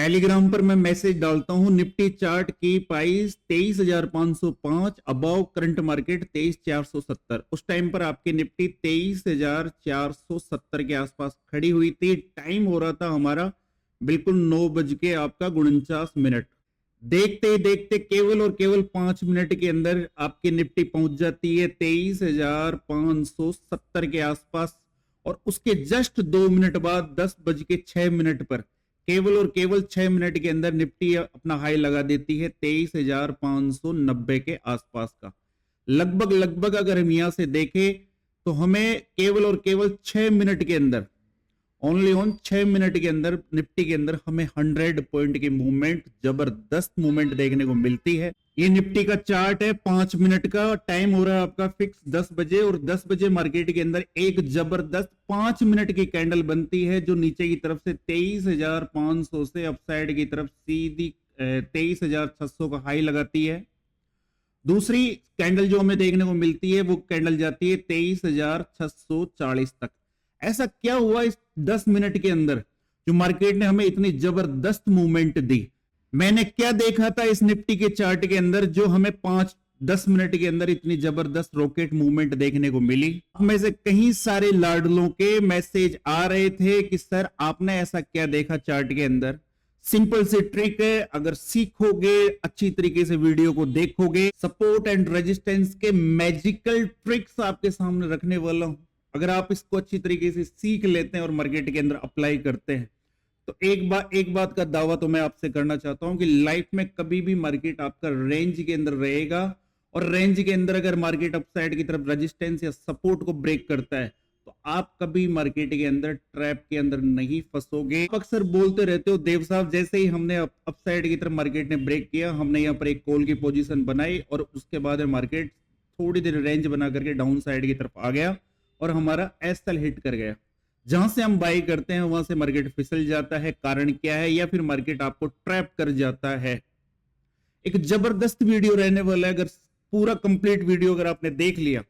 Telegram पर मैं message डालता हूं, निफ्टी चार्ट की प्राइस 23,505 अबव करंट मार्केट 23,470। उस टाइम पर आपकी निफ्टी 23,470 के आसपास खड़ी हुई थी। टाइम हो रहा था हमारा बिल्कुल 9:49। देखते ही देखते केवल और केवल 5 मिनट के अंदर आपकी निफ्टी पहुंच जाती है 23,570 के आसपास। और उसके जस्ट 2 मिनट बाद 10:06 पर केवल और केवल 6 मिनट के अंदर निफ्टी अपना हाई लगा देती है 23,590 के आसपास का। लगभग लगभग अगर हम यहां से देखें तो हमें केवल और केवल 6 मिनट के अंदर, ओनली ऑन 6 मिनट के अंदर निफ्टी के अंदर हमें 100 पॉइंट की मूवमेंट, जबरदस्त मूवमेंट देखने को मिलती है। ये निफ्टी का चार्ट है, 5 मिनट का टाइम हो रहा है आपका फिक्स 10 बजे, और 10 बजे मार्केट के अंदर एक जबरदस्त 5 मिनट की कैंडल बनती है जो नीचे की तरफ से 23,500 से अपसाइड की तरफ सीधी 23,600 का हाई लगाती है। दूसरी कैंडल जो हमें देखने को मिलती है वो कैंडल जाती है 23,640 तक। ऐसा क्या हुआ इस 10 मिनट के अंदर जो मार्केट ने हमें इतनी जबरदस्त मूवमेंट दी? मैंने क्या देखा था इस निफ्टी के चार्ट के अंदर जो हमें 5-10 मिनट के अंदर इतनी जबरदस्त रॉकेट मूवमेंट देखने को मिली? में से कई सारे लाडलों के मैसेज आ रहे थे कि सर आपने ऐसा क्या देखा चार्ट के अंदर। सिंपल सी ट्रिक है, अगर सीखोगे, अच्छी तरीके से वीडियो को देखोगे, सपोर्ट एंड रेजिस्टेंस के मैजिकल ट्रिक्स आपके सामने रखने वाला हूं। अगर आप इसको अच्छी तरीके से सीख लेते हैं और मार्केट के अंदर अप्लाई करते हैं तो एक बात का दावा तो मैं आपसे करना चाहता हूं कि लाइफ में कभी भी मार्केट आपका रेंज के अंदर रहेगा, और रेंज के अंदर अगर मार्केट अपसाइड की तरफ रेजिस्टेंस या सपोर्ट को ब्रेक करता है तो आप कभी मार्केट के अंदर ट्रैप के अंदर नहीं फंसोगे। आप अक्सर बोलते रहते हो देव साहब, जैसे ही हमने अपसाइड की तरफ मार्केट ने ब्रेक किया, हमने यहाँ पर एक कॉल की पोजीशन बनाई और उसके बाद मार्केट थोड़ी देर रेंज बना करके डाउन साइड की तरफ आ गया और हमारा एसएल हिट कर गया। जहां से हम बाई करते हैं वहां से मार्केट फिसल जाता है। कारण क्या है? या फिर मार्केट आपको ट्रैप कर जाता है। एक जबरदस्त वीडियो रहने वाला है, अगर पूरा कंप्लीट वीडियो अगर आपने देख लिया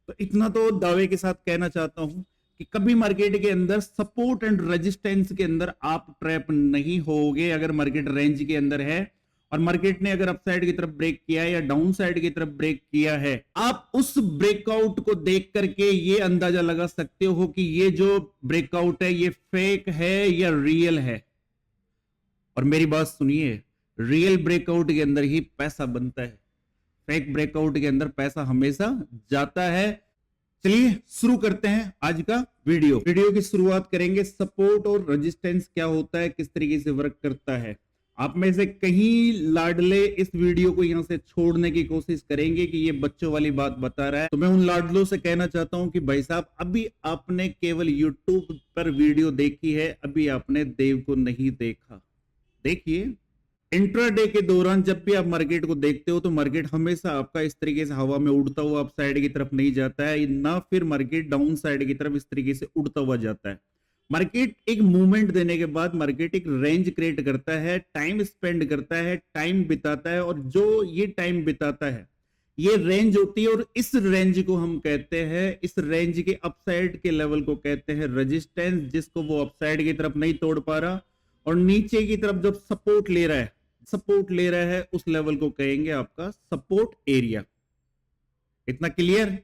तो इतना तो दावे के साथ कहना चाहता हूं कि कभी मार्केट के अंदर सपोर्ट एंड रेजिस्टेंस के अंदर आप ट्रैप नहीं होगे। अगर मार्केट रेंज के अंदर है और मार्केट ने अगर अपसाइड की तरफ ब्रेक किया है या डाउन साइड की तरफ ब्रेक किया है, आप उस ब्रेकआउट को देख करके ये अंदाजा लगा सकते हो कि ये जो ब्रेकआउट है ये फेक है या रियल है। और मेरी बात सुनिए, रियल ब्रेकआउट के अंदर ही पैसा बनता है, फेक ब्रेकआउट के अंदर पैसा हमेशा जाता है। चलिए शुरू करते हैं आज का वीडियो की शुरुआत करेंगे। सपोर्ट और रेजिस्टेंस क्या होता है, किस तरीके से वर्क करता है। आप में से कहीं लाडले इस वीडियो को यहां से छोड़ने की कोशिश करेंगे कि ये बच्चों वाली बात बता रहा है, तो मैं उन लाडलों से कहना चाहता हूं कि भाई साहब, अभी आपने केवल यूट्यूब पर वीडियो देखी है, अभी आपने देव को नहीं देखा। देखिए, इंट्राडे के दौरान जब भी आप मार्केट को देखते हो तो मार्केट हमेशा आपका इस तरीके से हवा में उड़ता हुआ अप साइड की तरफ नहीं जाता है, ना फिर मार्केट डाउन साइड की तरफ इस तरीके से उड़ता हुआ जाता है। मार्केट एक मूवमेंट देने के बाद मार्केट एक रेंज क्रिएट करता है, टाइम स्पेंड करता है, टाइम बिताता है, और जो ये टाइम बिताता है ये रेंज होती है। और इस रेंज को हम कहते हैं, इस रेंज के अपसाइड के लेवल को कहते हैं रेजिस्टेंस, जिसको वो अपसाइड की तरफ नहीं तोड़ पा रहा और नीचे की तरफ जब सपोर्ट ले रहा है उस लेवल को कहेंगे आपका सपोर्ट एरिया। इतना क्लियर?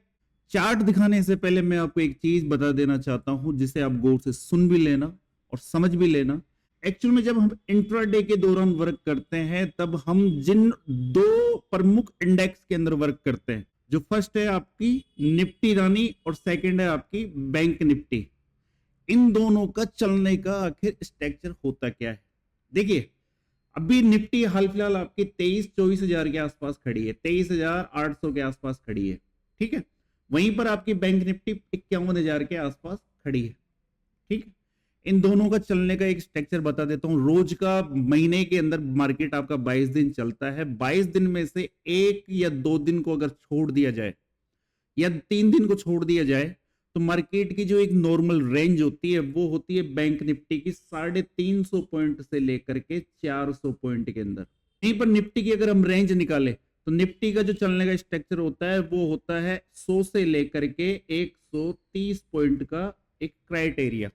चार्ट दिखाने से पहले मैं आपको एक चीज बता देना चाहता हूं जिसे आप गौर से सुन भी लेना और समझ भी लेना। एक्चुअल में जब हम इंट्राडे के दौरान वर्क करते हैं तब हम जिन दो प्रमुख इंडेक्स के अंदर वर्क करते हैं, जो फर्स्ट है आपकी निफ्टी रानी और सेकंड है आपकी बैंक निफ्टी, इन दोनों का चलने का आखिर स्ट्रक्चर होता क्या है। देखिए, अभी निफ्टी हाल फिलहाल आपकी 23-24 हजार के आसपास खड़ी है, 23,800 के आसपास खड़ी है, ठीक है। वहीं पर आपकी बैंक निफ्टी 51,000 के आसपास खड़ी है, ठीक है। इन दोनों का चलने का एक स्ट्रक्चर बता देता हूं। रोज का, महीने के अंदर मार्केट आपका 22 दिन चलता है। 22 दिन में से 1 या 2 दिन को अगर छोड़ दिया जाए या 3 दिन को छोड़ दिया जाए तो मार्केट की जो एक नॉर्मल रेंज होती है वो होती है बैंक निफ्टी की 350 पॉइंट से लेकर के 400 पॉइंट के अंदर। यहीं पर निफ्टी की अगर हम रेंज निकालें तो निफ्टी का जो चलने का स्ट्रक्चर होता है वो होता है 100 से लेकर के 130 पॉइंट का एक क्राइटेरिया।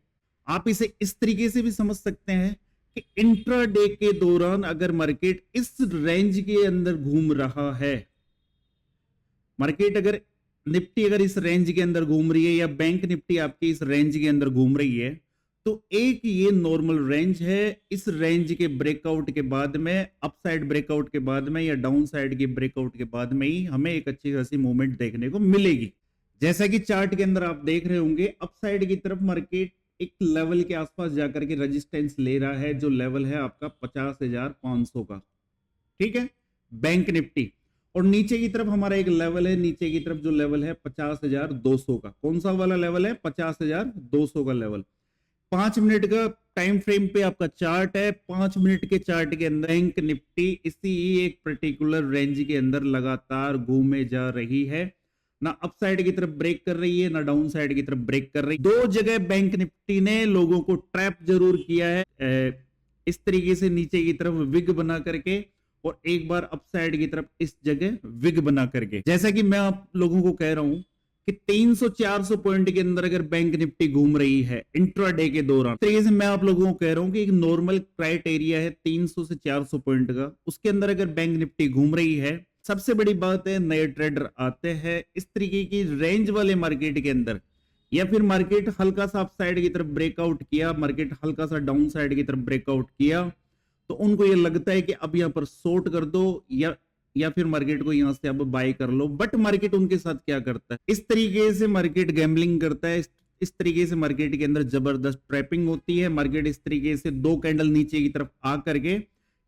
आप इसे इस तरीके से भी समझ सकते हैं कि इंट्राडे के दौरान अगर मार्केट इस रेंज के अंदर घूम रहा है, मार्केट अगर निफ्टी अगर इस रेंज के अंदर घूम रही है या बैंक निफ्टी आपकी इस रेंज के अंदर घूम रही है, तो एक ये नॉर्मल रेंज है। इस रेंज के ब्रेकआउट के बाद में, अपसाइड ब्रेकआउट के बाद में या डाउन साइड के ब्रेकआउट के बाद में ही हमें एक अच्छी खासी मूवमेंट देखने को मिलेगी। जैसा कि चार्ट के अंदर आप देख रहे होंगे, अपसाइड की तरफ मार्केट एक लेवल के आसपास जाकर के रेजिस्टेंस ले रहा है, जो लेवल है आपका 50,500 का, ठीक है, बैंक निफ्टी। और नीचे की तरफ हमारा एक लेवल है, नीचे की तरफ जो लेवल है 50,200 का। कौन सा वाला लेवल है? 50,200 का लेवल। 5 मिनट का टाइम फ्रेम पे आपका चार्ट है। 5 मिनट के चार्ट के अंदर बैंक निफ्टी इसी एक पर्टिकुलर रेंज के अंदर लगातार घूमे जा रही है, ना अप साइड की तरफ ब्रेक कर रही है, ना डाउन साइड की तरफ ब्रेक कर रही है। दो जगह बैंक निफ्टी ने लोगों को ट्रैप जरूर किया है, इस तरीके से नीचे की तरफ विग बना करके, और एक बार अप साइड की तरफ इस जगह विग बना करके। जैसा कि मैं आप लोगों को कह रहा हूं कि 300-400 पॉइंट के अंदर अगर बैंक निफ्टी घूम रही है इंट्राडे के दौरान, तरीके से मैं आप लोगों को कह रहा हूं कि एक नॉर्मल क्राइटेरिया है 300 से 400 पॉइंट का, उसके अंदर अगर बैंक निफ्टी घूम रही है, सबसे बड़ी बात है नए ट्रेडर आते हैं इस तरीके की रेंज वाले मार्केट के अंदर, या फिर मार्केट हल्का सा अप साइड की तरफ ब्रेकआउट किया, मार्केट हल्का सा डाउन साइड की तरफ ब्रेकआउट किया, तो उनको ये लगता है कि अब यहां पर शॉर्ट कर दो या फिर मार्केट को यहां से अब बाय कर लो। बट मार्केट उनके साथ क्या करता है? इस तरीके से मार्केट गैम्बलिंग करता है, इस तरीके से मार्केट के अंदर जबरदस्त ट्रैपिंग होती है। मार्केट इस तरीके से दो कैंडल नीचे की तरफ आ करके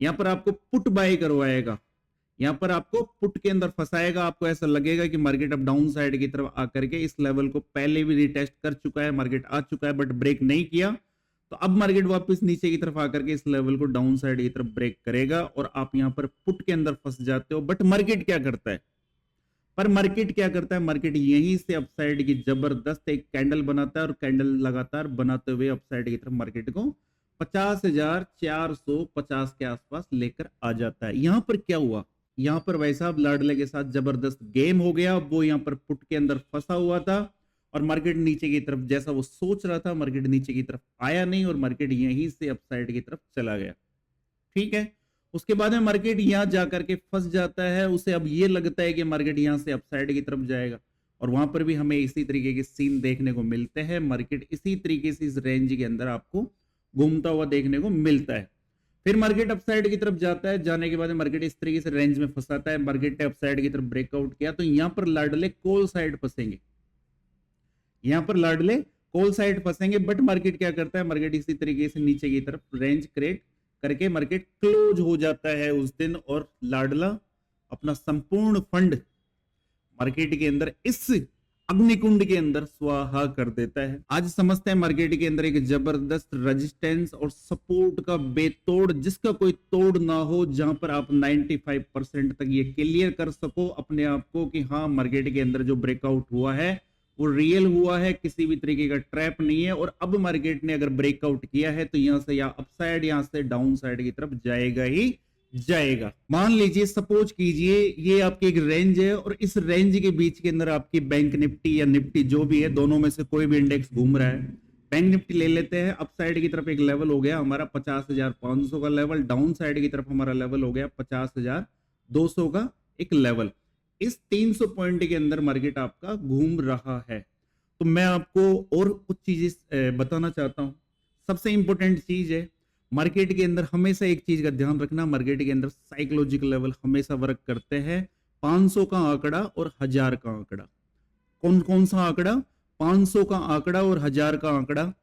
यहां पर आपको पुट बाय करवाएगा, यहां पर आपको पुट के अंदर फंसाएगा। आपको ऐसा लगेगा कि मार्केट अब डाउन साइड की तरफ आकर के इस लेवल को पहले भी रिटेस्ट कर चुका है, मार्केट आ चुका है बट ब्रेक नहीं किया, तो अब मार्केट वापस नीचे की तरफ आकर के इस लेवल को डाउन साइड की तरफ ब्रेक करेगा और आप यहां पर पुट के अंदर फंस जाते हो। बट मार्केट क्या करता है? मार्केट यहीं से अपसाइड की जबरदस्त एक कैंडल बनाता है और कैंडल लगातार बनाते हुए अपसाइड की तरफ मार्केट को 50,450 के आसपास लेकर आ जाता है। यहां पर क्या हुआ? यहां पर भाई साहब लाडले के साथ जबरदस्त गेम हो गया। वो यहां पर पुट के अंदर फंसा हुआ था और मार्केट नीचे की तरफ जैसा वो सोच रहा था, मार्केट नीचे की तरफ आया नहीं और मार्केट यहीं से अपसाइड की तरफ चला गया, ठीक है। उसके बाद में मार्केट यहां जाकर के फंस जाता है, उसे अब ये लगता है कि मार्केट यहां से अपसाइड की तरफ जाएगा और वहां पर भी हमें इसी तरीके के सीन देखने को मिलते हैं। मार्केट इसी तरीके से इस रेंज के अंदर आपको घूमता हुआ देखने को मिलता है। फिर मार्केट अपसाइड की तरफ जाता है, जाने के बाद मार्केट इस तरीके से रेंज में फंसाता है। मार्केट ने अपसाइड की तरफ ब्रेकआउट किया तो यहां पर लाडले कॉल साइड फंसेंगे, यहां पर लाडले कॉल साइड फंसेंगे। बट मार्केट क्या करता है? मार्केट इसी तरीके से नीचे की तरफ रेंज क्रिएट करके मार्केट क्लोज हो जाता है उस दिन और लाडला अपना संपूर्ण फंड मार्केट के अंदर इस अग्निकुंड के अंदर स्वाहा कर देता है। आज समझते हैं मार्केट के अंदर एक जबरदस्त रेजिस्टेंस और सपोर्ट का बेतोड़, जिसका कोई तोड़ ना हो, जहां पर आप 95% तक ये क्लियर कर सको अपने आप को कि हाँ मार्केट के अंदर जो ब्रेकआउट हुआ है वो रियल हुआ है, किसी भी तरीके का ट्रैप नहीं है। और अब मार्केट ने अगर ब्रेकआउट किया है तो यहां से या अपसाइड यहां से डाउन साइड की तरफ जाएगा ही जाएगा। मान लीजिए, सपोज कीजिए ये आपकी एक रेंज है और इस रेंज के बीच के अंदर आपकी बैंक निफ्टी या निफ्टी जो भी है, दोनों में से कोई भी इंडेक्स घूम रहा है। बैंक निफ्टी ले लेते हैं, अप साइड की तरफ एक लेवल हो गया हमारा 50,500 का लेवल, डाउन साइड की तरफ हमारा लेवल हो गया 50,200 का एक लेवल। इस 300 पॉइंट के अंदर मार्केट आपका घूम रहा है। तो मैं आपको और कुछ चीजें बताना चाहता हूं। सबसे इंपॉर्टेंट चीज है मार्केट के अंदर हमेशा एक चीज का ध्यान रखना, मार्केट के अंदर साइकोलॉजिकल लेवल हमेशा वर्क करते हैं। 500 का आंकड़ा और 1000 का आंकड़ा, कौन कौन सा आंकड़ा? 500 का आंकड़ा और 1000 का आंकड़ा,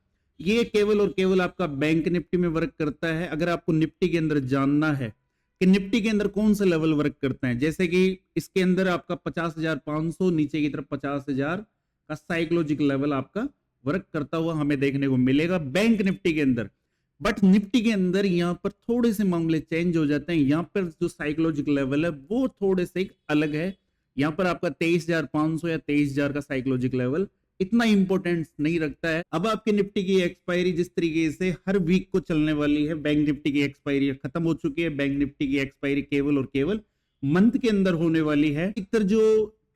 ये केवल और केवल आपका बैंक निफ्टी में वर्क करता है। अगर आपको निफ्टी के अंदर जानना है कि निफ्टी के अंदर कौन से लेवल वर्क करते हैं, जैसे कि इसके अंदर आपका 50,500 नीचे की तरफ 50,000 का साइकोलॉजिकल लेवल आपका वर्क करता हुआ हमें देखने को मिलेगा बैंक निफ्टी के अंदर। बट निफ्टी के अंदर यहाँ पर थोड़े से मामले चेंज हो जाते हैं। यहाँ पर जो साइकोलॉजिकल लेवल है वो थोड़े से अलग है। यहाँ पर आपका 23,500 या 23,000 का साइकोलॉजिकल लेवल इतना इंपॉर्टेंस नहीं रखता है। अब आपके निफ्टी की एक्सपायरी जिस तरीके से हर वीक को चलने वाली है, बैंक निफ्टी की एक्सपायरी खत्म हो चुकी है। बैंक निफ्टी की एक्सपायरी केवल और केवल मंथ के अंदर होने वाली है। अधिकतर जो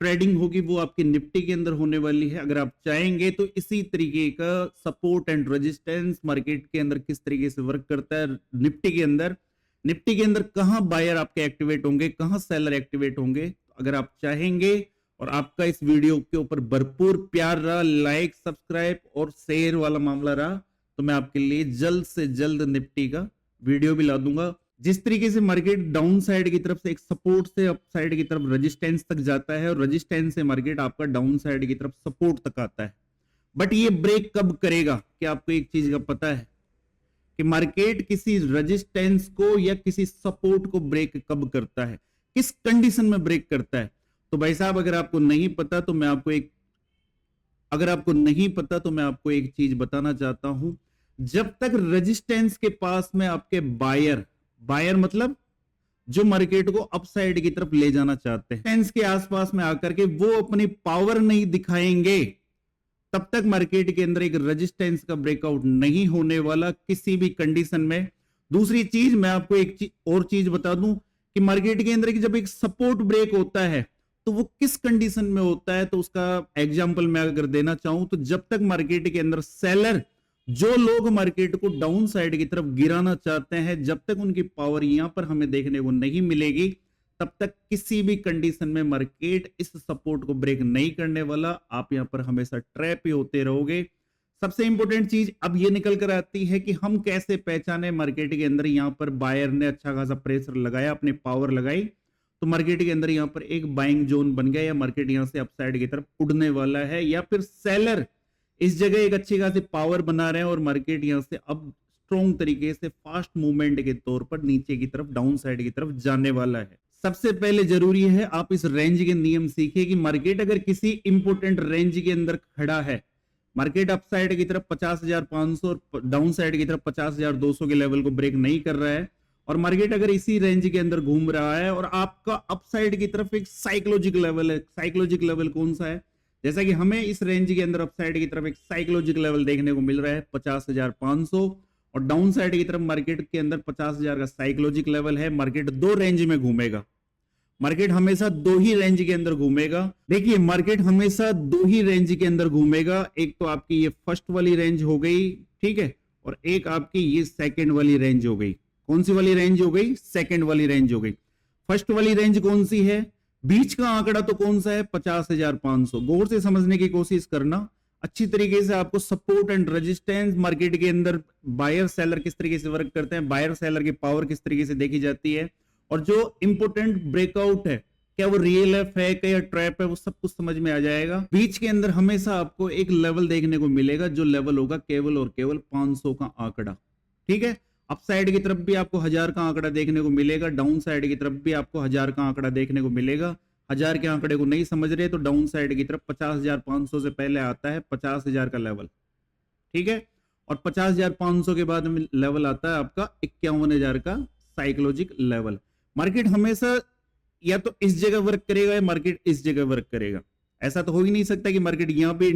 ट्रेडिंग होगी वो आपकी निफ्टी के अंदर होने वाली है। अगर आप चाहेंगे तो इसी तरीके का सपोर्ट एंड रेजिस्टेंस मार्केट के अंदर किस तरीके से वर्क करता है, निफ्टी के अंदर कहां बायर आपके एक्टिवेट होंगे, कहां सेलर एक्टिवेट होंगे। अगर आप चाहेंगे और आपका इस वीडियो के ऊपर भरपूर प्यार रहा, लाइक सब्सक्राइब और शेयर वाला मामला रहा, तो मैं आपके लिए जल्द से जल्द निफ्टी का वीडियो भी ला दूंगा। जिस तरीके से मार्केट डाउन साइड की तरफ से एक सपोर्ट से अप साइड की तरफ रेजिस्टेंस तक जाता है और रेजिस्टेंस से मार्केट आपका डाउन साइड की तरफ सपोर्ट तक आता है, बट ये ब्रेक कब करेगा? क्या आपको एक चीज का पता है कि मार्केट किसी रेजिस्टेंस को या किसी सपोर्ट को ब्रेक कब करता है, किस कंडीशन में ब्रेक करता है? तो भाई साहब अगर आपको नहीं पता तो मैं आपको एक चीज बताना चाहता हूं। जब तक रेजिस्टेंस के पास में आपके बायर मतलब जो मार्केट को अपसाइड की तरफ ले जाना चाहते हैं, रेजिस्टेंस के आसपास में आकर के वो अपनी पावर नहीं दिखाएंगे, तब तक मार्केट के अंदर एक रेजिस्टेंस का ब्रेकआउट नहीं होने वाला किसी भी कंडीशन में। दूसरी चीज मैं आपको एक और चीज बता दूं कि मार्केट के अंदर जब एक सपोर्ट ब्रेक होता है तो वो किस कंडीशन में होता है, तो उसका एग्जांपल मैं अगर देना चाहूं तो जब तक मार्केट के अंदर सेलर, जो लोग मार्केट को डाउन साइड की तरफ गिराना चाहते हैं, जब तक उनकी पावर यहां पर हमें देखने को नहीं मिलेगी तब तक किसी भी कंडीशन में मार्केट इस सपोर्ट को ब्रेक नहीं करने वाला। आप यहां पर हमेशा ट्रैप ही होते रहोगे। सबसे इंपॉर्टेंट चीज अब ये निकल कर आती है कि हम कैसे पहचाने मार्केट के अंदर यहां पर बायर ने अच्छा खासा प्रेशर लगाया, अपनी पावर लगाई, तो मार्केट के अंदर यहां पर एक बाइंग जोन बन गया या मार्केट यहां से अपसाइड की तरफ उड़ने वाला है, या फिर सेलर इस जगह एक अच्छी खासी पावर बना रहे हैं और मार्केट यहां से अब स्ट्रॉन्ग तरीके से फास्ट मूवमेंट के तौर पर नीचे की तरफ डाउन साइड की तरफ जाने वाला है। सबसे पहले जरूरी है आप इस रेंज के नियम सीखिए कि मार्केट अगर किसी इंपोर्टेंट रेंज के अंदर खड़ा है, मार्केट अप साइड की तरफ 50,500 और डाउन साइड की तरफ 50,200 के लेवल को ब्रेक नहीं कर रहा है, और मार्केट अगर इसी रेंज के अंदर घूम रहा है और आपका अप साइड की तरफ एक साइकोलॉजिक लेवल है, साइकोलॉजिक लेवल कौन सा है? जैसा कि हमें इस रेंज के अंदर अप साइड की तरफ एक साइकोलॉजिक लेवल देखने को मिल रहा है 50,500, और डाउन साइड की तरफ मार्केट के अंदर 50,000 का साइकोलॉजिक लेवल है। मार्केट दो रेंज में घूमेगा, मार्केट हमेशा दो ही रेंज के अंदर घूमेगा। देखिए मार्केट हमेशा दो ही रेंज के अंदर घूमेगा, एक तो आपकी ये फर्स्ट वाली रेंज हो गई, ठीक है, और एक आपकी ये सेकंड वाली रेंज हो गई। कौन सी वाली रेंज हो गई? सेकंड वाली रेंज हो गई। फर्स्ट वाली रेंज कौन सी है? बीच का आंकड़ा तो कौन सा है? 50,500। गौर से समझने की कोशिश करना, अच्छी तरीके से आपको सपोर्ट एंड रेजिस्टेंस मार्केट के अंदर बायर सेलर किस तरीके से वर्क करते हैं, बायर सेलर की पावर किस तरीके से देखी जाती है, और जो इंपोर्टेंट ब्रेकआउट है क्या वो रियल है, फेक है या ट्रैप है, वो सब कुछ समझ में आ जाएगा। बीच के अंदर हमेशा आपको एक लेवल देखने को मिलेगा, जो लेवल होगा केवल और केवल 500 का आंकड़ा, ठीक है। अप साइड की तरफ भी आपको 1000 का आंकड़ा देखने को मिलेगा, डाउन साइड की तरफ भी आपको 1000 का आंकड़ा देखने को मिलेगा। 1000 के आंकड़े को नहीं समझ रहे तो डाउन साइड की तरफ 50,500 से पहले आता है 50,000 का लेवल, ठीक है, और 50,500 के बाद में लेवल आता है आपका 51,000 का साइकोलॉजिक लेवल। मार्केट हमेशा या तो इस जगह वर्क करेगा या मार्केट इस जगह वर्क करेगा। ऐसा तो हो ही नहीं सकता कि मार्केट यहाँ पे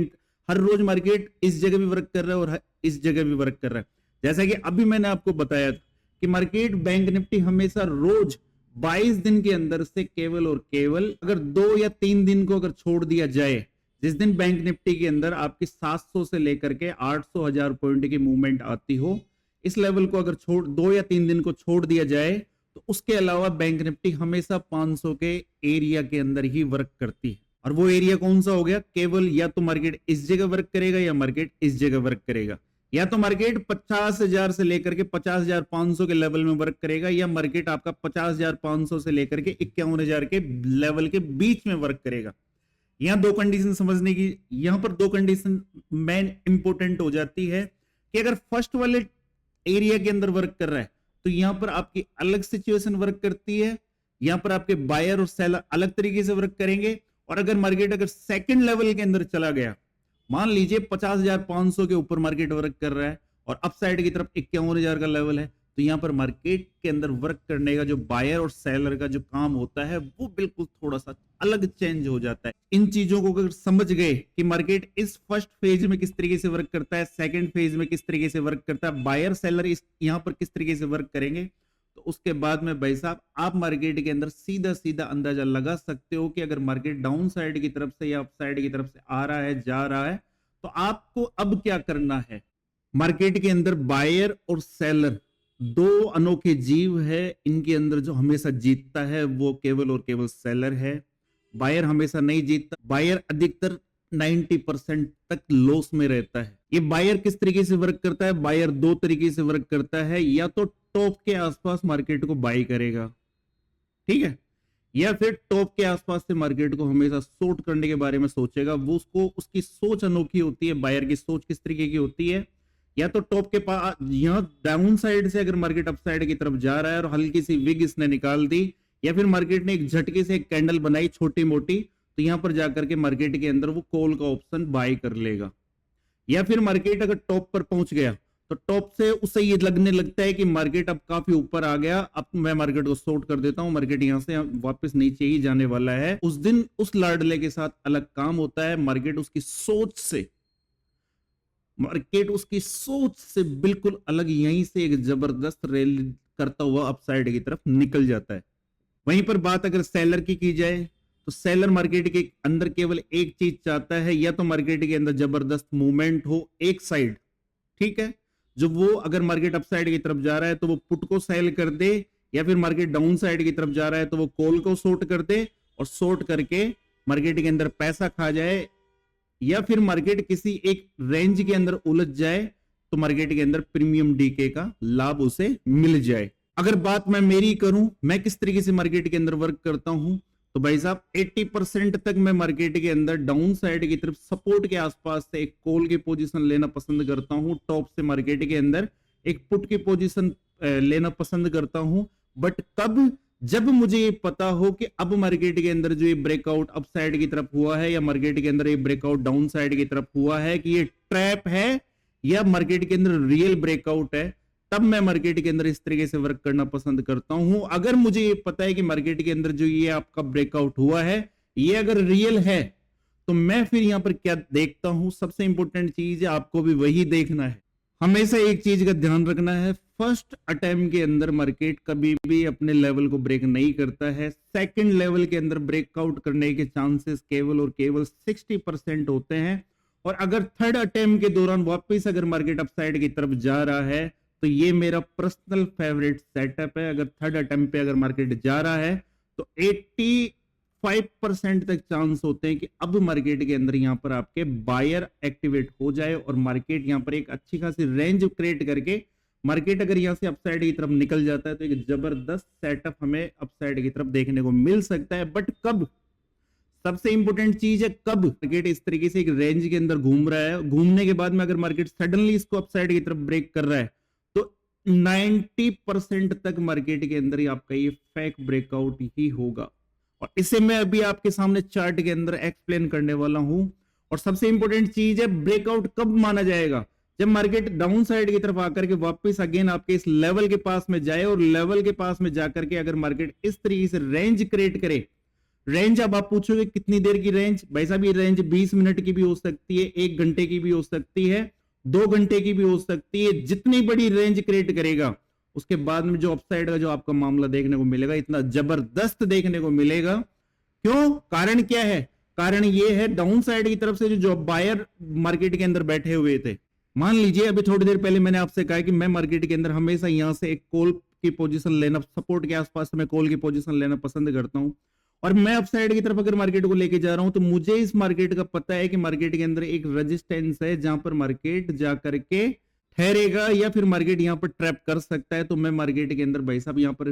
हर रोज मार्केट इस जगह भी वर्क कर रहा है और इस जगह भी वर्क कर रहा है। जैसा कि अभी मैंने आपको बताया था कि मार्केट बैंक निफ्टी हमेशा रोज 22 दिन के अंदर से केवल और केवल अगर 2 या 3 दिन को अगर छोड़ दिया जाए, जिस दिन बैंक निफ्टी के अंदर आपकी 700 से लेकर के 800 1000 पॉइंट की मूवमेंट आती हो, इस लेवल को अगर 2 या 3 दिन को छोड़ दिया जाए तो उसके अलावा बैंक निफ्टी हमेशा 500 के एरिया के अंदर ही वर्क करती है। और वो एरिया कौन सा हो गया? केवल या तो मार्केट इस जगह वर्क करेगा या मार्केट इस जगह वर्क करेगा, या तो मार्केट 50,000 से लेकर के 50,500 के लेवल में वर्क करेगा, या मार्केट आपका 50,500 से लेकर के 51,000 के लेवल के बीच में वर्क करेगा। यहां दो कंडीशन समझने की, यहां पर दो कंडीशन मेन इंपोर्टेंट हो जाती है कि अगर फर्स्ट वाले एरिया के अंदर वर्क कर रहा है तो यहां पर आपकी अलग सिचुएशन वर्क करती है, यहां पर आपके बायर और सेलर अलग तरीके से वर्क करेंगे। और अगर मार्केट अगर सेकंड लेवल के अंदर चला गया, मान लीजिए 50,500 के ऊपर मार्केट वर्क कर रहा है और अप साइड की तरफ 51,000 का लेवल है, तो यहां पर मार्केट के अंदर वर्क करने का जो बायर और सेलर का जो काम होता है वो बिल्कुल थोड़ा सा अलग चेंज हो जाता है। इन चीजों को अगर समझ गए कि मार्केट इस फर्स्ट फेज में किस तरीके से वर्क करता है, सेकंड फेज में किस तरीके से वर्क करता है, बायर सेलर इस यहां पर किस तरीके से वर्क करेंगे, तो तो उसके बाद में भाई साहब आप मार्केट के अंदर सीधा सीधा अंदाजा लगा सकते हो कि अगर मार्केट डाउन साइड की तरफ से या अप साइड की तरफ से आ रहा है, जा रहा है, तो आपको अब क्या करना है। मार्केट के अंदर बायर और सेलर दो अनोखे जीव है, इनके अंदर जो हमेशा जीतता है वो केवल और केवल सेलर है। बायर हमेशा नहीं जीतता, बायर अधिकतर 90% तक लॉस में रहता है। ये बायर किस तरीके से वर्क करता है, बायर दो तरीके से वर्क करता है, या तो टॉप के आसपास मार्केट को बाई करेगा, ठीक है, या फिर टॉप के आसपास से मार्केट को हमेशा शॉर्ट करने के बारे में सोचेगा। वो उसको उसकी सोच अनोखी होती है। बायर की सोच किस तरीके की होती है, या तो टॉप के पास यहाँ डाउन साइड से अगर मार्केट अप साइड की तरफ जा रहा है और हल्की सी विग इसने निकाल दी, या फिर मार्केट ने एक झटके से एक कैंडल बनाई छोटी मोटी, तो यहां पर जाकर के मार्केट के अंदर वो कॉल का ऑप्शन बाय कर लेगा। या फिर मार्केट अगर टॉप पर पहुंच गया तो टॉप से उसे ये लगने लगता है कि मार्केट अब काफी ऊपर आ गया, अब मैं मार्केट को शॉर्ट कर देता हूं, मार्केट यहां से वापस नीचे ही जाने वाला है। उस दिन उस लाडले के साथ अलग काम होता है। मार्केट उसकी सोच से बिल्कुल अलग यहीं से एक जबरदस्त रैली करता हुआ अपसाइड की तरफ निकल जाता है। वहीं पर बात अगर सेलर की जाए तो सेलर मार्केट के अंदर केवल एक चीज चाहता है, या तो मार्केट के अंदर जबरदस्त मूवमेंट हो एक साइड, ठीक है, जो वो अगर मार्केट अप साइड की तरफ जा रहा है तो वो पुट को सेल कर दे, या फिर मार्केट डाउन साइड की तरफ जा रहा है तो वो कॉल को शॉर्ट कर दे और शॉर्ट करके मार्केट के अंदर पैसा खा जाए, या फिर मार्केट किसी एक रेंज के अंदर उलझ जाए तो मार्केट के अंदर प्रीमियम डीके का लाभ उसे मिल जाए। अगर बात मैं मेरी करूं, मैं किस तरीके से मार्केट के अंदर वर्क करता हूं, तो भाई साहब 80% तक मैं मार्केट के अंदर डाउन साइड की तरफ सपोर्ट के आसपास से एक कॉल की पोजीशन लेना पसंद करता हूं। टॉप से मार्केट के अंदर एक पुट की पोजीशन लेना पसंद करता हूं। बट कब, जब मुझे ये पता हो कि अब मार्केट के अंदर जो ये ब्रेकआउट अप साइड की तरफ हुआ है या मार्केट के अंदर ये ब्रेकआउट डाउन साइड की तरफ हुआ है, कि ये ट्रैप है या मार्केट के अंदर रियल ब्रेकआउट है, तब मैं मार्केट के अंदर इस तरीके से वर्क करना पसंद करता हूं। अगर मुझे ये पता है कि मार्केट के अंदर जो ये आपका ब्रेकआउट हुआ है ये अगर रियल है, तो मैं फिर यहां पर क्या देखता हूं, सबसे इंपॉर्टेंट चीज है, आपको भी वही देखना है। हमेशा एक चीज का ध्यान रखना है, फर्स्ट अटेम्प्ट के अंदर मार्केट कभी भी अपने लेवल को ब्रेक नहीं करता है। सेकंड लेवल के अंदर ब्रेकआउट करने के चांसेस केवल और केवल 60% होते हैं। और अगर थर्ड अटेम्प्ट के दौरान वापस अगर मार्केट अपसाइड की तरफ जा रहा है तो ये मेरा पर्सनल फेवरेट सेटअप है। अगर थर्ड अटेम्प्ट पे अगर मार्केट जा रहा है तो 85% तक चांस होते हैं कि अब मार्केट के अंदर यहां पर आपके बायर एक्टिवेट हो जाए और मार्केट यहां पर एक अच्छी खासी रेंज क्रिएट करके मार्केट अगर यहां से अपसाइड की तरफ निकल जाता है तो एक जबरदस्त सेटअप हमें अपसाइड की तरफ देखने को मिल सकता है। बट कब, सबसे इंपॉर्टेंट चीज है कब मार्केट इस तरीके से एक रेंज के अंदर घूम रहा है, घूमने के बाद में अगर मार्केट सडनली इसको अपसाइड की तरफ ब्रेक कर रहा है तो 90% तक मार्केट के अंदर ही आपका ये फेक ब्रेकआउट ही होगा। और इसे मैं अभी आपके सामने चार्ट के अंदर एक्सप्लेन करने वाला हूं। और सबसे इंपॉर्टेंट चीज है ब्रेकआउट कब माना जाएगा, जब मार्केट डाउन साइड की तरफ आकर के वापस अगेन आपके इस लेवल के पास में जाए और लेवल के पास में जाकर के अगर मार्केट इस तरीके से रेंज क्रिएट करे। रेंज, अब आप पूछोगे कितनी देर की रेंज, भाई साहब ये रेंज 20 मिनट की भी हो सकती है, 1 घंटे की भी हो सकती है, 2 घंटे की भी हो सकती है। जितनी बड़ी रेंज क्रिएट करेगा उसके बाद में जो अपसाइड का जो आपका मामला देखने को मिलेगा इतना जबरदस्त देखने को मिलेगा। क्यों, कारण क्या है, कारण ये है डाउन साइड की तरफ से जो बायर मार्केट के अंदर बैठे हुए थे। मान लीजिए अभी थोड़ी देर पहले मैंने आपसे कहा कि मैं मार्केट के अंदर हमेशा यहां से एक कॉल की पोजीशन लेना, सपोर्ट के आसपास मैं कॉल की पोजीशन लेना पसंद करता हूं। और मैं अप साइड की तरफ अगर मार्केट को लेके जा रहा हूं तो मुझे इस मार्केट का पता है कि मार्केट के अंदर एक रेजिस्टेंस है जहां पर मार्केट जाकर के ठहरेगा या फिर मार्केट यहां पर ट्रैप कर सकता है। तो मैं मार्केट के अंदर भाई साहब यहां पर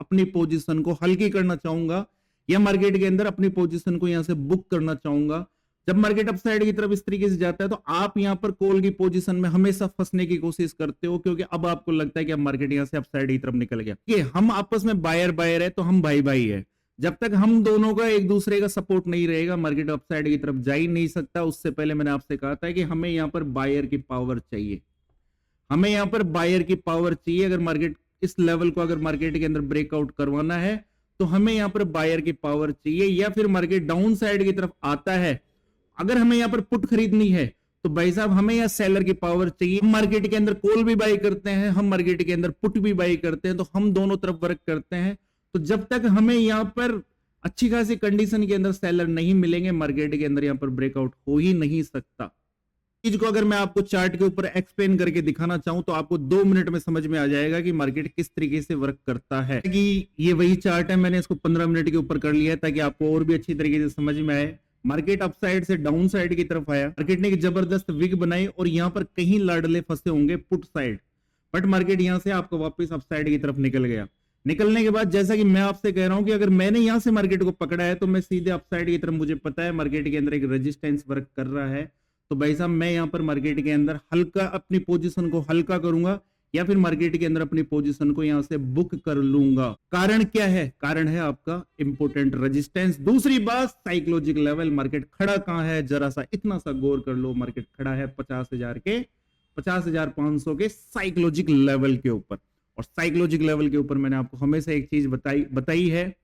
अपनी पोजीशन को हल्की करना चाहूंगा या मार्केट के अंदर अपनी पोजीशन को यहां से बुक करना चाहूंगा। जब मार्केट अप साइड की तरफ इस तरीके से जाता है तो आप यहां पर कॉल की पोजीशन में हमेशा फंसने की कोशिश करते हो, क्योंकि अब आपको लगता है कि अब मार्केट यहां से अप साइड की तरफ निकल गया। कि हम आपस में बायर बायर है तो हम भाई भाई है, जब तक हम दोनों का एक दूसरे का सपोर्ट नहीं रहेगा मार्केट अप साइड की तरफ जा ही नहीं सकता। उससे पहले मैंने आपसे कहा था कि हमें यहां पर बायर की पावर चाहिए, हमें यहां पर बायर की पावर चाहिए। अगर मार्केट इस लेवल को अगर मार्केट के अंदर ब्रेकआउट करवाना है तो हमें यहां पर बायर की पावर चाहिए। या फिर मार्केट डाउन साइड की तरफ आता है, अगर हमें यहां पर पुट खरीदनी है तो भाई साहब हमें यहाँ सेलर की पावर चाहिए। हम मार्केट के अंदर कॉल भी बाई करते हैं, हम मार्केट के अंदर पुट भी बाई करते हैं, तो हम दोनों तरफ वर्क करते हैं। तो जब तक हमें यहाँ पर अच्छी खासी कंडीशन के अंदर सेलर नहीं मिलेंगे, मार्केट के अंदर यहाँ पर ब्रेकआउट हो ही नहीं सकता। चीज को अगर मैं आपको चार्ट के ऊपर एक्सप्लेन करके दिखाना चाहूं तो आपको 2 मिनट में समझ में आ जाएगा कि मार्केट किस तरीके से वर्क करता है। कि ये वही चार्ट है, मैंने इसको 15 मिनट के ऊपर कर लिया है ताकि आपको और भी अच्छी तरीके से समझ में आए। मार्केट अप साइड से डाउन साइड की तरफ आया, मार्केट ने एक जबरदस्त विग बनाई और यहाँ पर कहीं लाडले फंसे होंगे पुट साइड, बट मार्केट यहाँ से आपको वापस अप साइड की तरफ निकल गया। निकलने के बाद जैसा कि मैं आपसे कह रहा हूं कि अगर मैंने यहां से मार्केट को पकड़ा है तो मैं सीधे अप साइड की तरफ, मुझे पता है मार्केट के अंदर एक रेजिस्टेंस वर्क कर रहा है, तो भाई साहब मैं यहां पर मार्केट के अंदर हल्का अपनी पोजीशन को हल्का करूंगा या फिर मार्केट के अंदर अपनी पोजीशन को यहां से बुक कर लूंगा। कारण क्या है? कारण है आपका इंपोर्टेंट रेजिस्टेंस। दूसरी बात, साइकोलॉजिकल लेवल। मार्केट खड़ा कहां है? जरा सा इतना सा गौर कर लो, मार्केट खड़ा है 50,500 के साइकोलॉजिकल लेवल के ऊपर। और साइकोलॉजिकल लेवल के ऊपर मैंने आपको हमेशा एक चीज बताई है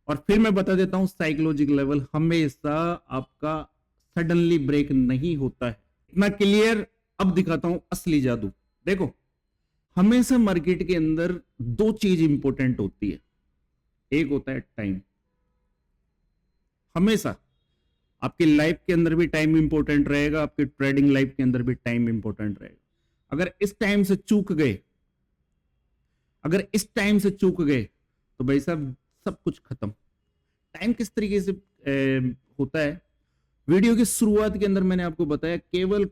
और फिर मैं बता देता हूं, साइकोलॉजिकल लेवल हमेशा आपका सडनली ब्रेक नहीं होता है। इतना क्लियर। अब दिखाता हूं असली जादू। देखो, हमेशा मार्केट के अंदर 2 चीज इंपॉर्टेंट होती है। एक होता है टाइम। हमेशा आपकी लाइफ के अंदर भी टाइम इंपॉर्टेंट रहेगा, आपकी ट्रेडिंग लाइफ के अंदर भी टाइम इंपॉर्टेंट रहेगा। अगर इस टाइम से चूक गए, तो भाई साहब सब कुछ खत्म। टाइम किस तरीके से होता है? वीडियो की शुरुआत के अंदर मैंने आपको बताया केवल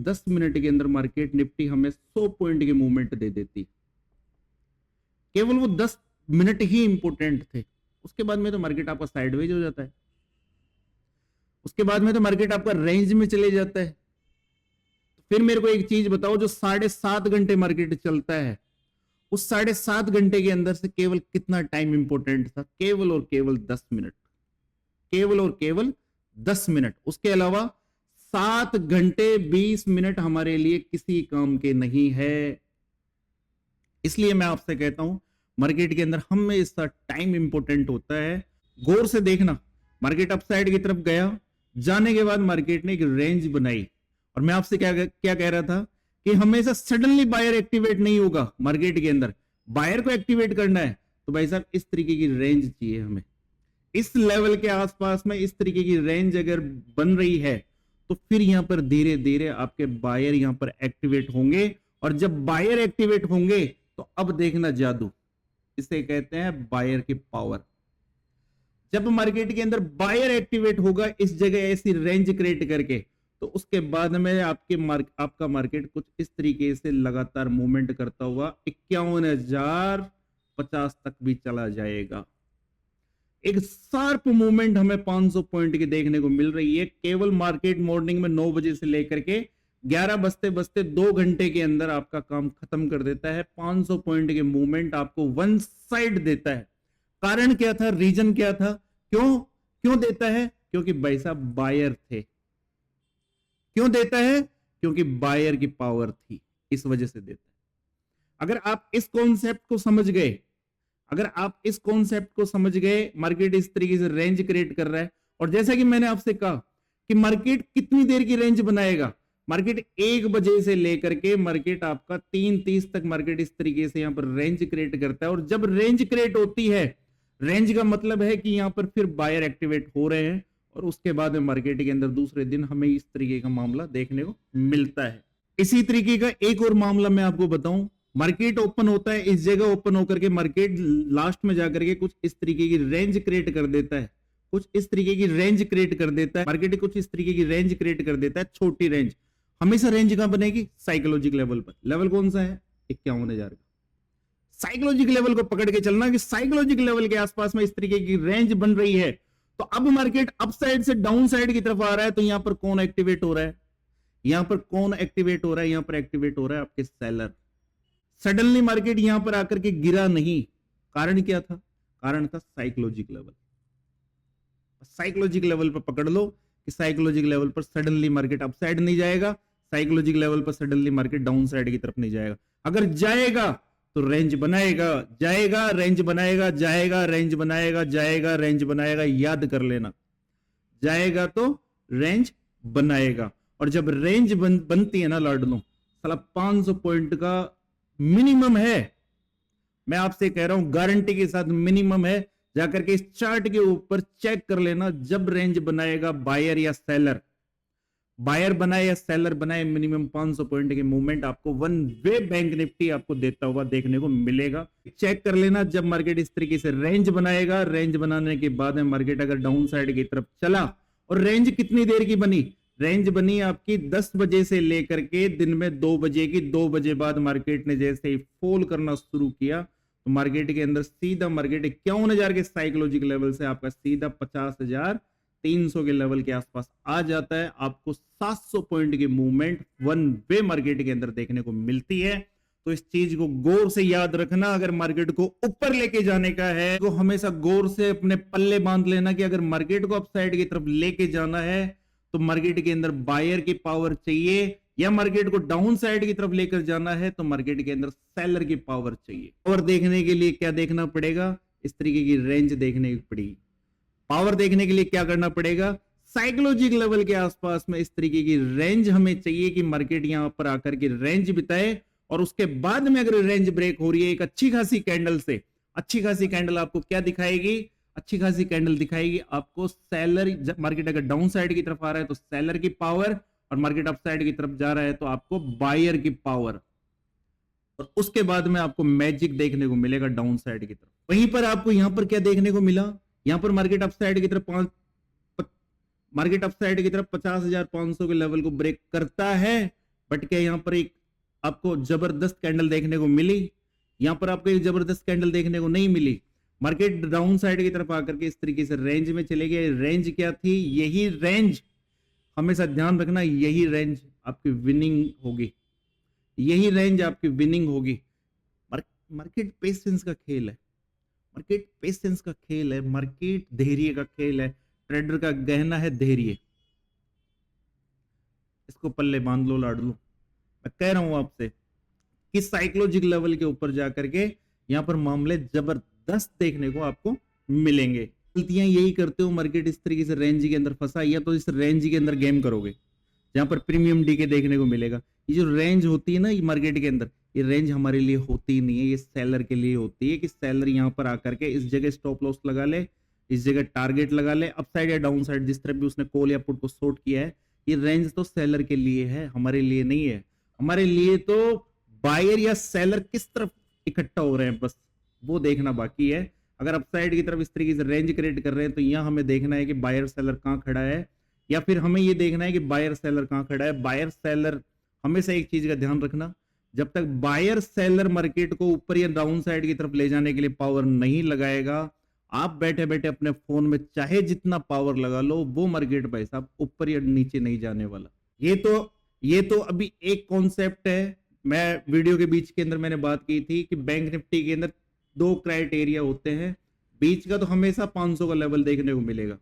10 मिनट के अंदर मार्केट निफ्टी हमें 100 पॉइंट के मूवमेंट दे देती। केवल वो 10 मिनट ही इंपॉर्टेंट थे। उसके बाद में तो मार्केट आपका साइडवेज हो जाता है, उसके बाद में तो मार्केट आपका रेंज में चले जाता है। तो फिर मेरे को एक चीज बताओ, जो 7.5 घंटे मार्केट चलता है, उस 7.5 घंटे के अंदर से केवल कितना टाइम इंपॉर्टेंट था? केवल और केवल 10 मिनट। केवल और केवल 10 मिनट। उसके अलावा 7 घंटे 20 मिनट हमारे लिए किसी काम के नहीं है। इसलिए मैं आपसे कहता हूं, मार्केट के अंदर हमेशा टाइम इंपॉर्टेंट होता है। गौर से देखना, मार्केट अप साइड की तरफ गया, जाने के बाद मार्केट ने एक रेंज बनाई और मैं आपसे क्या कह रहा था कि हमेशा सडनली बायर एक्टिवेट नहीं होगा। मार्केट के अंदर बायर को एक्टिवेट करना है तो भाई साहब इस तरीके की रेंज चाहिए हमें। इस लेवल के आसपास में इस तरीके की रेंज अगर बन रही है तो फिर यहां पर धीरे धीरे आपके बायर यहां पर एक्टिवेट होंगे। और जब बायर एक्टिवेट होंगे तो अब देखना जादू, इसे कहते हैं बायर की पावर। जब मार्केट के अंदर बायर एक्टिवेट होगा इस जगह ऐसी रेंज क्रिएट करके, तो उसके बाद में आपका मार्केट कुछ इस तरीके से लगातार मूवमेंट करता हुआ 51,050 तक भी चला जाएगा। एक शार्प मूवमेंट हमें 500 पॉइंट की देखने को मिल रही है। केवल मार्केट मॉर्निंग में 9 बजे से लेकर के 11 बजते 2 घंटे के अंदर आपका काम खत्म कर देता है। 500 पॉइंट के मूवमेंट आपको वन साइड देता है। कारण क्या था? रीजन क्या था? क्यों देता है? क्योंकि भाई साहब बायर थे। क्यों देता है? क्योंकि बायर की पावर थी, इस वजह से देता है। अगर आप इस कॉन्सेप्ट को समझ गए, मार्केट इस तरीके से रेंज क्रिएट कर रहा है। और जैसा कि मैंने आपसे कहा कि मार्केट कितनी देर की रेंज बनाएगा, मार्केट 1 बजे से लेकर के मार्केट आपका 3:30 तक मार्केट इस तरीके से यहां पर रेंज क्रिएट करता है। और जब रेंज क्रिएट होती है, रेंज का मतलब है कि यहां पर फिर बायर एक्टिवेट हो रहे हैं और उसके बाद में मार्केट के अंदर दूसरे दिन हमें इस तरीके का मामला देखने को मिलता है। इसी तरीके का एक और मामला मैं आपको बताऊं, मार्केट ओपन होता है, इस जगह ओपन होकर के मार्केट लास्ट में जाकर के कुछ इस तरीके की रेंज क्रिएट कर देता है, मार्केट कुछ इस तरीके की रेंज क्रिएट कर देता है, छोटी रेंज। हमेशा रेंज कहां बनेगी? साइकोलॉजिकल लेवल पर। लेवल कौन सा है? 51,000 का। साइकोलॉजिकल लेवल को पकड़ के चलना कि साइकोलॉजिकल लेवल के आसपास में इस तरीके की रेंज बन रही है, तो अब मार्केट अप साइड से डाउन साइड की तरफ आ रहा है, तो यहां पर कौन एक्टिवेट हो रहा है? यहां पर एक्टिवेट हो रहा है आपके सेलर। सडनली मार्केट यहां पर आकर के गिरा नहीं। कारण क्या था? कारण था साइकोलॉजिकल लेवल। साइकोलॉजिकल लेवल पर पकड़ लो कि साइकोलॉजिकल लेवल पर सडनली मार्केट अप साइड नहीं जाएगा, साइकोलॉजिकल लेवल पर सडनली मार्केट डाउन साइड की तरफ नहीं जाएगा। अगर जाएगा तो रेंज बनाएगा, जाएगा रेंज बनाएगा, जाएगा रेंज बनाएगा, जाएगा रेंज बनाएगा। याद कर लेना, जाएगा तो रेंज बनाएगा। और जब रेंज बनती है ना लाडलो, साला 500 पॉइंट का मिनिमम है। मैं आपसे कह रहा हूं गारंटी के साथ मिनिमम है। जाकर के इस चार्ट के ऊपर चेक कर लेना, जब रेंज बनाएगा बायर या सेलर, बायर बनाए या सेलर बनाए, मिनिमम 500 पॉइंट के मूवमेंट आपको वन वे बैंक निफ्टी आपको देता हुआ देखने को मिलेगा। चेक कर लेना, जब मार्केट इस तरीके से रेंज बनाएगा, रेंज बनाने के बाद में मार्केट अगर डाउन साइड की तरफ चला, और रेंज कितनी देर की बनी, रेंज बनी आपकी 10 बजे से लेकर के दिन में 2 बजे की। 2 बजे बाद मार्केट ने जैसे ही फॉल करना शुरू किया तो मार्केट के अंदर सीधा मार्केट 51,000 के साइकोलॉजिकल लेवल से आपका सीधा 50,300 के लेवल के आसपास आ जाता है। आपको 700 पॉइंट की मूवमेंट वन वे मार्केट के अंदर देखने को मिलती है। तो इस चीज को गौर से याद रखना, अगर मार्केट को ऊपर लेके जाने का है तो हमेशा गौर से अपने पल्ले बांध लेना कि अगर मार्केट को अपसाइड की तरफ लेके जाना है तो मार्केट के अंदर बायर की पावर चाहिए, या मार्केट को डाउन साइड की तरफ लेकर जाना है तो मार्केट के अंदर सेलर की पावर चाहिए। और देखने के लिए क्या देखना पड़ेगा, इस तरीके की रेंज देखने की पड़ेगी। पावर देखने के लिए क्या करना पड़ेगा, साइकोलॉजिकल लेवल के आसपास में इस तरीके की रेंज हमें चाहिए कि मार्केट यहां पर आकर के रेंज बिताए, और उसके बाद में अगर रेंज ब्रेक हो रही है एक अच्छी खासी कैंडल से, अच्छी खासी कैंडल आपको क्या दिखाएगी, अच्छी खासी कैंडल दिखाएगी आपको सेलर। मार्केट अगर डाउन साइड की तरफ आ रहा है तो सेलर की पावर, और मार्केट अप साइड की तरफ जा रहा है तो आपको बायर की पावर, और उसके बाद में आपको मैजिक देखने को मिलेगा डाउन साइड की तरफ। वहीं पर आपको यहां पर क्या देखने को मिला, यहां पर मार्केट अप साइड की तरफ 50,500 के लेवल को ब्रेक करता है, बट क्या यहां पर एक आपको जबरदस्त कैंडल देखने को मिली, यहां पर आपको एक जबरदस्त कैंडल देखने को नहीं मिली। मार्केट डाउन साइड की तरफ आकर के इस तरीके से रेंज में चले गए। रेंज क्या थी, यही रेंज, हमेशा ध्यान रखना, यही रेंज आपकी विनिंग होगी, यही रेंज आपकी विनिंग होगी। मार्केट पेशेंस का खेल है, मार्केट पेशेंस का खेल है, मार्केट धैर्य का खेल है, ट्रेडर का गहना है धैर्य। इसको पल्ले बांध लो लाडलो। मैं कह रहा हूं आपसे कि साइकोलॉजिकल लेवल के ऊपर जाकर के यहां पर मामले जबरदस्त देखने को आपको मिलेंगे। गलतियां यही करते हो, मार्केट इस तरीके से रेंज के अंदर फंसा, या तो इस रेंज के अंदर गेम करोगे जहां पर प्रीमियम डी के देखने को मिलेगा। ये जो रेंज होती है ना मार्केट के अंदर, ये रेंज हमारे लिए होती नहीं है, ये सेलर के लिए होती है कि सेलर यहां पर आकर के इस जगह स्टॉप लॉस लगा ले, इस जगह टारगेट लगा ले, अपसाइड या डाउन साइड जिस तरह भी उसने कॉल या पुट को शॉर्ट किया है। ये रेंज तो सेलर के लिए है, हमारे लिए नहीं है। हमारे लिए तो बायर या सेलर किस तरफ इकट्ठा हो रहे हैं बस वो देखना बाकी है। अगर अपसाइड की तरफ इस तरीके से रेंज क्रिएट कर रहे हैं तो यहाँ हमें देखना है कि बायर सेलर कहाँ खड़ा है, या फिर हमें ये देखना है कि बायर सेलर कहाँ खड़ा है। बायर सेलर, हमेशा एक चीज का ध्यान रखना, जब तक बायर सेलर मार्केट को ऊपर या डाउन साइड की तरफ ले जाने के लिए पावर नहीं लगाएगा, आप बैठे बैठे अपने फोन में चाहे जितना पावर लगा लो, वो मार्केट भाई साहब ऊपर या नीचे नहीं जाने वाला। ये तो अभी एक कॉन्सेप्ट है। मैं वीडियो के बीच के अंदर मैंने बात की थी कि बैंक निफ्टी के अंदर 2 क्राइटेरिया होते हैं, बीच का तो हमेशा 500 का लेवल देखने को मिलेगा,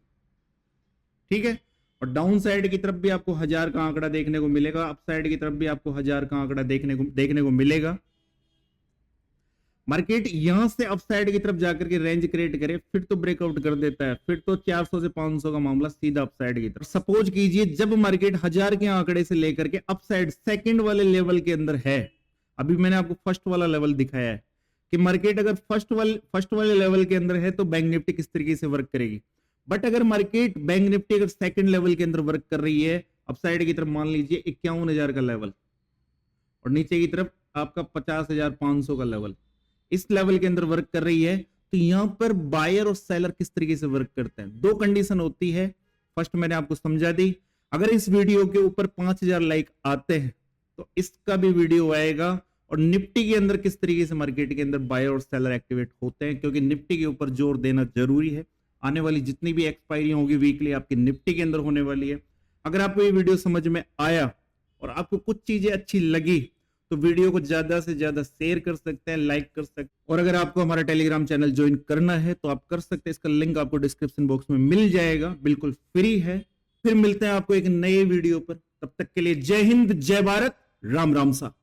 ठीक है, और डाउन साइड की तरफ भी आपको 1000 का आंकड़ा देखने को मिलेगा, अप साइड की तरफ भी आपको 1000 का आंकड़ा देखने को मिलेगा। मार्केट यहां से अप साइड की तरफ जाकर के रेंज क्रिएट करे, फिर तो ब्रेकआउट कर देता है, फिर तो 400 से 500 का मामला सीधा अप साइड की तरफ। सपोज कीजिए जब मार्केट 1000 के आंकड़े से लेकर के अप साइड सेकंड वाले लेवल के अंदर है, अभी मैंने आपको फर्स्ट वाला लेवल दिखाया है कि मार्केट अगर फर्स्ट वाले लेवल के अंदर है तो बैंक निफ्टी किस तरीके से वर्क करेगी। बट अगर मार्केट बैंक निफ्टी अगर सेकंड लेवल के अंदर वर्क कर रही है, अप साइड की तरफ मान लीजिए 51,000 का लेवल, और नीचे की तरफ आपका 50,500 का लेवल, इस लेवल के अंदर वर्क कर रही है, तो यहां पर बायर और सेलर किस तरीके से वर्क करते हैं। 2 कंडीशन होती है, फर्स्ट मैंने आपको समझा दी। अगर इस वीडियो के ऊपर 5000 लाइक आते हैं तो इसका भी वीडियो आएगा, और निफ्टी के अंदर किस तरीके से मार्केट के अंदर बायर और सेलर एक्टिवेट होते हैं, क्योंकि निफ्टी के ऊपर जोर देना जरूरी है। आने वाली जितनी भी एक्सपायरी होगी वीकली आपकी निफ्टी के अंदर होने वाली है। अगर आपको ये वीडियो समझ में आया और आपको कुछ चीजें अच्छी लगी तो वीडियो को ज्यादा से ज्यादा शेयर कर सकते हैं, लाइक कर सकते हैं, और अगर आपको हमारा टेलीग्राम चैनल ज्वाइन करना है तो आप कर सकते हैं। इसका लिंक आपको डिस्क्रिप्शन बॉक्स में मिल जाएगा, बिल्कुल फ्री है। फिर मिलते हैं आपको एक नए वीडियो पर, तब तक के लिए जय हिंद, जय भारत, राम राम सा।